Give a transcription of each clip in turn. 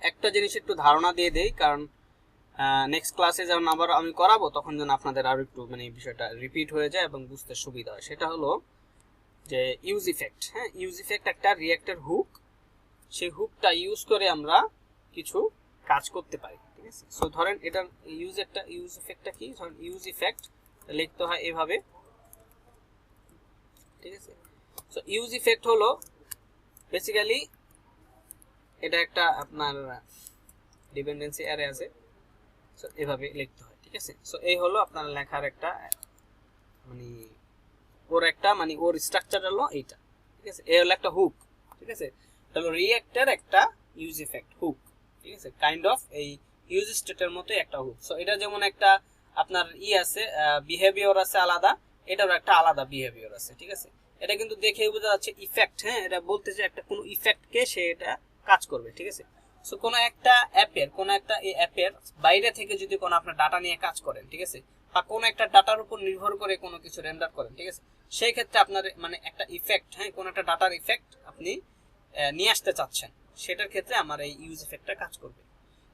একটা জিনিস একটু ধারণা দিয়ে দেই, কারণ নেক্সট ক্লাসে যখন আবার আমি করাবো তখন যেন আপনাদের আরো একটু মানে বিষয়টা রিপিট হয়ে যায় এবং বুঝতে সুবিধা হয়। সেটা হলো যে ইউজ ইফেক্ট। হ্যাঁ, ইউজ ইফেক্ট একটা রিঅ্যাক্টের হুক, সেই হুকটা ইউজ করে আমরা কিছু কাজ করতে পারি। ঠিক আছে, সো ধরেন এটার ইউজ ইফেক্টটা কি, ধরেন ইউজ ইফেক্ট লিখতে হয় এভাবে। ঠিক আছে, সো ইউজ ইফেক্ট হলো বেসিক্যালি এটা একটা আপনার ডিপেন্ডেন্সি অ্যারে আছে, সো এভাবে লিখতে হয়। ঠিক আছে, সো এই হলো আপনার লেখার একটা মানে ওর স্ট্রাকচার হলো এইটা। ঠিক আছে, এই হলো একটা হুক। ঠিক আছে, তাহলে রিঅ্যাক্টের একটা ইউজ ইফেক্ট হুক। ঠিক আছে, কাইন্ড অফ এই ইউজ স্টেটের মতো একটা হুক। সো এটা যেমন একটা আপনার আছে বিহেভিয়ার আছে আলাদা, এটারও একটা আলাদা বিহেভিয়ার আছে। ঠিক আছে, এটা কিন্তু দেখেই বোঝা যাচ্ছে ইফেক্ট। হ্যাঁ, এটা বলতে যে একটা কোনো ইফেক্টকে সে এটা কাজ করবে। ঠিক আছে, সো কোনো একটা অ্যাপের বাইরে থেকে যদি কোনো আপনার ডাটা নিয়ে কাজ করেন, ঠিক আছে, বা কোনো একটা ডাটার উপর নির্ভর করে কোনো কিছু রেন্ডার করেন, ঠিক আছে, সেই ক্ষেত্রে আপনার মানে একটা ইফেক্ট, হ্যাঁ, কোনো একটা ডাটার ইফেক্ট আপনি নিয়ে আসতে চাচ্ছেন, সেটার ক্ষেত্রে আমার এই ইউজ ইফেক্টটা কাজ করবে।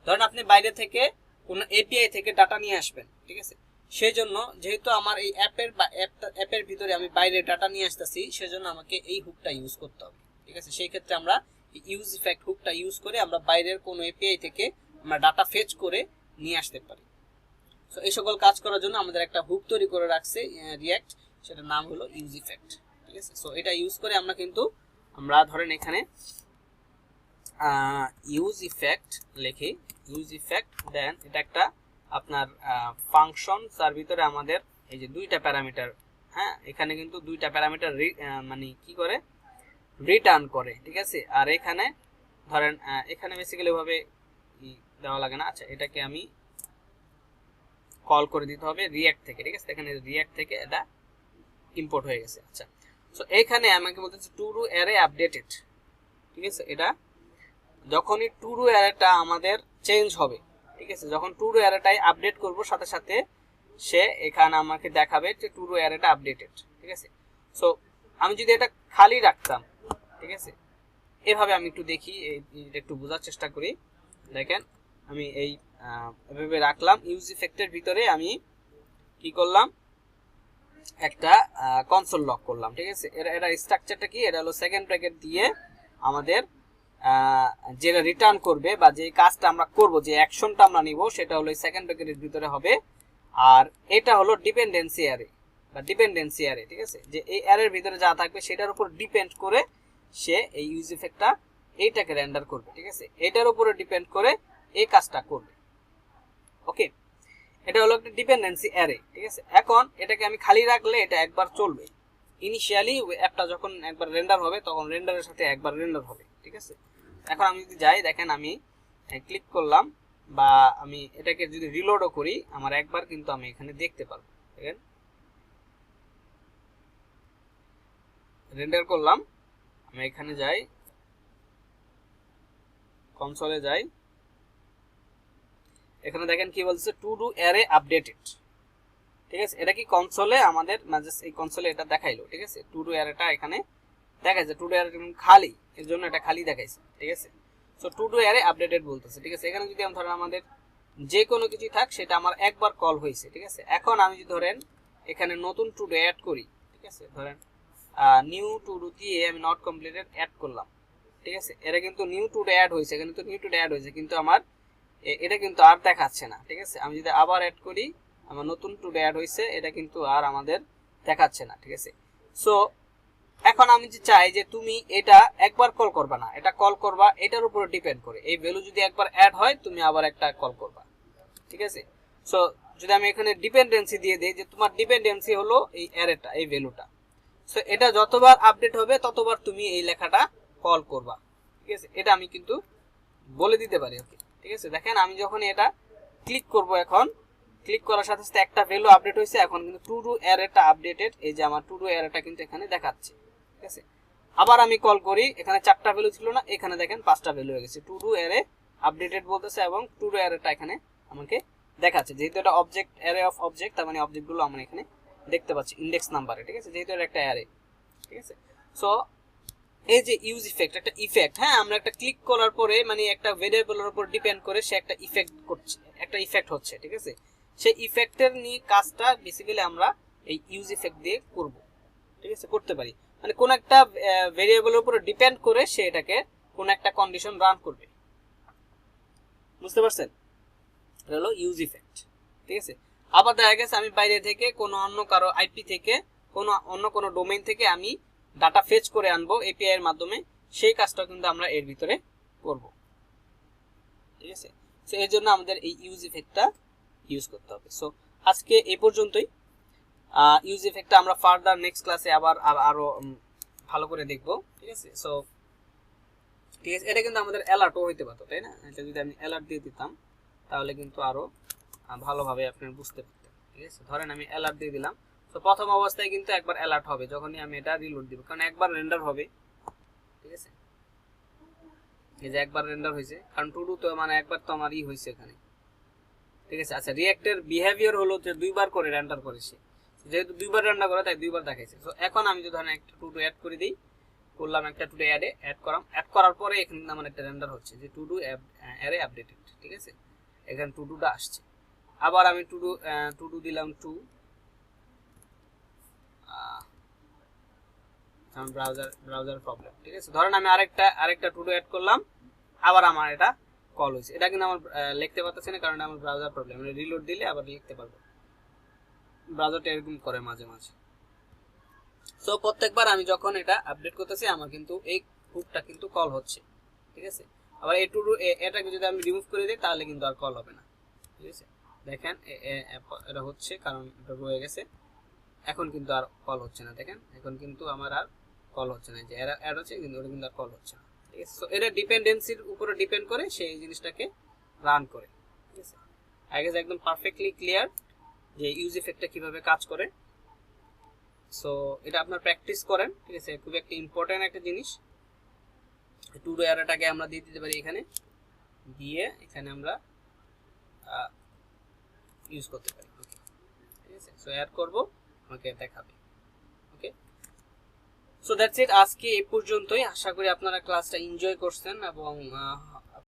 ধরেন আপনি বাইরে থেকে কোনো এপিআই থেকে ডাটা নিয়ে আসবেন, ঠিক আছে, সেই জন্য যেহেতু আমার এই অ্যাপের ভিতরে আমি বাইরে ডাটা নিয়ে আসতেছি, সেজন্য আমাকে এই হুকটা ইউজ করতে হবে। ঠিক আছে, সেই ক্ষেত্রে আমরা ইউজ ইফেক্ট হুকটা ইউজ করে আমরা বাইরের কোনো এপিআই থেকে আমরা ডাটা ফেচ করে নিয়ে আসতে পারি। সো এই সকল কাজ করার জন্য আমাদের একটা হুক তৈরি করে রাখছে রিঅ্যাক্ট, সেটার নাম হলো ইউজ ইফেক্ট। ঠিক আছে, সো এটা ইউজ করে আমরা ধরেন এখানে ইউজ ইফেক্ট লিখি, ইউজ ইফেক্ট, দেন এটা একটা আপনার ফাংশন, তার ভিতরে আমাদের এই যে দুইটা প্যারামিটার, হ্যাঁ, এখানে কিন্তু দুইটা প্যারামিটার মানে কি করে রিটার্ন করে। ঠিক আছে, আর এখানে ধরেন এখানে বেসিক্যালি ভাবে দেওয়া লাগে না। আচ্ছা, এটাকে আমি কল করে দিতে হবে রিঅ্যাক্ট থেকে। ঠিক আছে, এখানে রিঅ্যাক্ট থেকে এটা ইম্পোর্ট হয়ে গেছে। আচ্ছা, সো এখানে আমাকে বলতেছে টু ডু অ্যারে আপডেটেড। ঠিক আছে, এটা যখনই টু ডু অ্যারেটা আমাদের চেঞ্জ হবে, ঠিক আছে, যখন টু ডু অ্যারেটাই আপডেট করব সাথে সাথে সে এখানে আমাকে দেখাবে যে টু ডু অ্যারেটা আপডেটেড। ঠিক আছে, সো আমি যদি এটা খালি রাখতাম, ঠিক আছে, এভাবে আমি একটু দেখি, একটু বোঝার চেষ্টা করি। দেখেন আমি এভাবে রাখলাম, ইউজ ইফেক্টের ভিতরে আমি কি করলাম, একটা কনসোল লক করলাম। ঠিক আছে, এটা স্ট্রাকচারটা কি, এটা হলো সেকেন্ড ব্র্যাকেট দিয়ে আমাদের যেটা রিটার্ন করবে বা যে কাজটা আমরা করব, যে অ্যাকশনটা আমরা নিব, সেটা হলো সেকেন্ড ব্র্যাকেটের ভিতরে হবে। আর এটা হলো ডিপেন্ডেন্সি অ্যারে বা ডিপেন্ডেন্সি অ্যারে। ঠিক আছে, যে এই অ্যারের ভিতরে যা থাকবে সেটার উপর ডিপেন্ড করে সে এই ইউজ ইফেক্টটা এইটাকে রেন্ডার করবে। ঠিক আছে, এটার উপরে ডিপেন্ড করে এই কাজটা করবে। ওকে, এটা হলো একটা ডিপেন্ডেন্সি অ্যারে। ঠিক আছে, এখন এটাকে আমি খালি রাখলে এটা একবার চলবে, ইনিশিয়ালি অ্যাপটা যখন একবার রেন্ডার হবে তখন রেন্ডারের সাথে একবার রেন্ডার হবে। ঠিক আছে, এখন আমি যদি যাই, দেখেন আমি ক্লিক করলাম বা আমি এটাকে যদি রিলোডও করি, আমার একবার কিন্তু আমি এখানে দেখতে পারবো। দেখেন রেন্ডার করলাম, আমি এখানে যাই, কনসোলে যাই, এখানে দেখেন কি বলছে, টু ডু অ্যারে আপডেটেড। ঠিক আছে, এটা কি কনসোলে আমাদের এই কনসোলে এটা দেখাইলো। ঠিক আছে, টু ডু অ্যারেটা এখানে দেখাইছে, টু ডু অ্যারে খালি, এর জন্য এটা খালি দেখাইছে। ঠিক আছে, so to do array updated বলতেছে। ঠিক আছে, এখানে যদি আমি ধরেন আমাদের যে কোনো কিছু থাক, সেটা আমার একবার কল হয়েছে। ঠিক আছে, এখন আমি যদি ধরেন এখানে নতুন টু ডু অ্যাড করি, ঠিক আছে, ধরেন নিউ টু ডু দিয়ে আমি নট কমপ্লিটেড অ্যাড করলাম। ঠিক আছে, এটা কিন্তু নিউ টু ডু অ্যাড হয়েছে, এখানে তো নিউ টু ডু অ্যাড হয়েছে, কিন্তু আমার এটা কিন্তু আর দেখাচ্ছে না। ঠিক আছে, আমি যদি আবার অ্যাড করি, আমার নতুন টু ডু অ্যাড হয়েছে, এটা কিন্তু আর আমাদের দেখাচ্ছে না। ঠিক আছে, সো এখন আমি যে চাই যে তুমি এটা একবার কল করবা না, এটা কল করবা এটার উপরে ডিপেন্ড করে, এই ভ্যালু যদি একবার অ্যাড হয় তুমি আবার একটা কল করবা। ঠিক আছে, সো যদি আমি এখানে ডিপেন্ডেন্সি দিয়ে দিই, যে তোমার ডিপেন্ডেন্সি হলো এই অ্যারেটা, এই ভ্যালুটা, সো এটা যতবার আপডেট হবে ততবার তুমি এই লেখাটা কল করবা। ঠিক আছে, এটা আমি কিন্তু বলে দিতে পারি। ওকে, ঠিক আছে, দেখেন আমি যখন এটা ক্লিক করব, এখন ক্লিক করার সাথে সাথে একটা ভ্যালু আপডেট হয়েছে, এখন কিন্তু টু ডু অ্যারেটা আপডেটেড, এই যে আমার টু ডু অ্যারেটা কিন্তু এখানে দেখাচ্ছে। ঠিক আছে, আবার আমি কল করি, এখানে 4টা ভ্যালু ছিল না, এখানে দেখেন 5টা ভ্যালু হয়ে গেছে, টু ডু অ্যারে আপডেটেড বলতেছে, এবং টু ডু অ্যারেটা এখানে আমাকে দেখাচ্ছে। যেহেতু এটা অবজেক্ট, অ্যারে অফ অবজেক্ট, তার মানে অবজেক্টগুলো আমরা এখানে দেখতে পাচ্ছি ইন্ডেক্স নাম্বারে। ঠিক আছে, যেহেতু এটা একটা অ্যারে। ঠিক আছে, সো এই যে ইউজ ইফেক্ট, একটা ইফেক্ট, হ্যাঁ আমরা একটা ক্লিক করার পরে মানে একটা ভেরিয়েবলের উপর ডিপেন্ড করে সে একটা ইফেক্ট করছে, একটা ইফেক্ট হচ্ছে, ঠিক আছে। সেই ইফেক্টের নিয়ে কাজটা বেসিক্যালি আমরা এই ইউজ ইফেক্ট দিয়ে করব, ঠিক আছে, করতে পারি। মানে কোন একটা ভেরিয়েবলের উপর ডিপেন্ড করে সে এটাকে কোন একটা কন্ডিশন রান করবে, বুঝতে পারছেন? এটা হলো ইউজ ইফেক্ট, ঠিক আছে। আবার দেখা গেছে আমি বাইরে থেকে কোনো অন্য কারো আইপি থেকে অন্য কোনো ডোমেইন থেকে আমি ডাটা ফেচ করে আনবো এপিআই এর মাধ্যমে, সেই কাজটা কিন্তু আমরা এর ভিতরে করব, ঠিক আছে। সো এর জন্য আমাদের এই ইউজ ইফেক্টটা ইউজ করতে হবে। সো আজকে এই পর্যন্তই। ইউজ ইফেক্টটা আমরা ফার্দার নেক্সট ক্লাসে আবার আরো ভালো করে দেখব, ঠিক আছে। সো ঠিক আছে, এটা কিন্তু আমাদের অ্যালার্টও হইতে পারতো, তাই না? এটা যদি আমি অ্যালার্ট দিয়ে দিতাম তাহলে কিন্তু আরো ভালোভাবে আপনি বুঝতে পারতেন, ঠিক আছে। ধরেন আমি অ্যালার্ট দিয়ে দিলাম, তো প্রথম অবস্থায় কিন্তু একবার অ্যালার্ট হবে যখনই আমি এটা রিলোড দিব, কারণ একবার রেন্ডার হবে, ঠিক আছে। এই যে একবার রেন্ডার হয়েছে, কারণ টু ডু তো মানে একবার তো আমার হয়েছে এখানে, ঠিক আছে। আচ্ছা, রিঅ্যাক্টের বিহেভিয়ার হলো যে দুইবার করে রেন্ডার করেছে, যেহেতু দুইবার রেন্ডার করে তাই দুইবার দেখাইছে। তো এখন আমি যদি ধরেন একটা টু ডু অ্যাড করে দিই, করলাম একটা টু ডু অ্যাড করার পরে এখানে আমার একটা রেন্ডার হচ্ছে যে টু ডু অ্যারে আপডেটেড, ঠিক আছে। এখানে টু ডুটা আসছে, আবার আমি টু ডু দিলাম টু ব্রাউজার প্রবলেম, ঠিক আছে। ধরেন আমি আরেকটা টু ডু অ্যাড করলাম, আবার আমার এটা কল হয়েছে। এটা কিন্তু আমার লিখতে পারতেছি না কারণ আমার ব্রাউজার প্রবলেম, মানে রিলোড দিলে আবার লিখতে পারবো। ব্রাউজারটা এরকম করে মাঝে মাঝে। সো প্রত্যেকবার আমি যখন এটা আপডেট করতেছি আমার কিন্তু এই হুকটা কিন্তু কল হচ্ছে, ঠিক আছে। আবার এই টু ডু এটাকে যদি আমি রিমুভ করে দিই তাহলে কিন্তু আর কল হবে না, ঠিক আছে। দেখেন এটা হচ্ছে কারণ এটা রয়ে গেছে, এখন কিন্তু আর কল হচ্ছে না। দেখেন এখন কিন্তু আমার আর কল হচ্ছে না, যে অ্যাড হচ্ছে কিন্তু ওটা কিন্তু আর কল হচ্ছে না, ঠিক আছে। সো এটা ডিপেন্ডেন্সির উপরে ডিপেন্ড করে সেই জিনিসটাকে রান করে, ঠিক আছে। আই গেস একদম পারফেক্টলি ক্লিয়ার যে ইউজ ইফেক্টটা কিভাবে কাজ করে। সো এটা আপনার প্র্যাকটিস করেন, ঠিক আছে। খুব একটা ইম্পর্টেন্ট একটা জিনিস। টু ডু অ্যারেটাকে আমরা দিয়ে দিতে পারি, এখানে দিয়ে এখানে আমরা ইউজ করতে পারি, ঠিক আছে। সো অ্যাড করব, আমাকে দেখাবে, ওকে। সো দ্যাটস ইট, আজকে এই পর্যন্তই। আশা করি আপনারা ক্লাসটা এনজয় করছেন এবং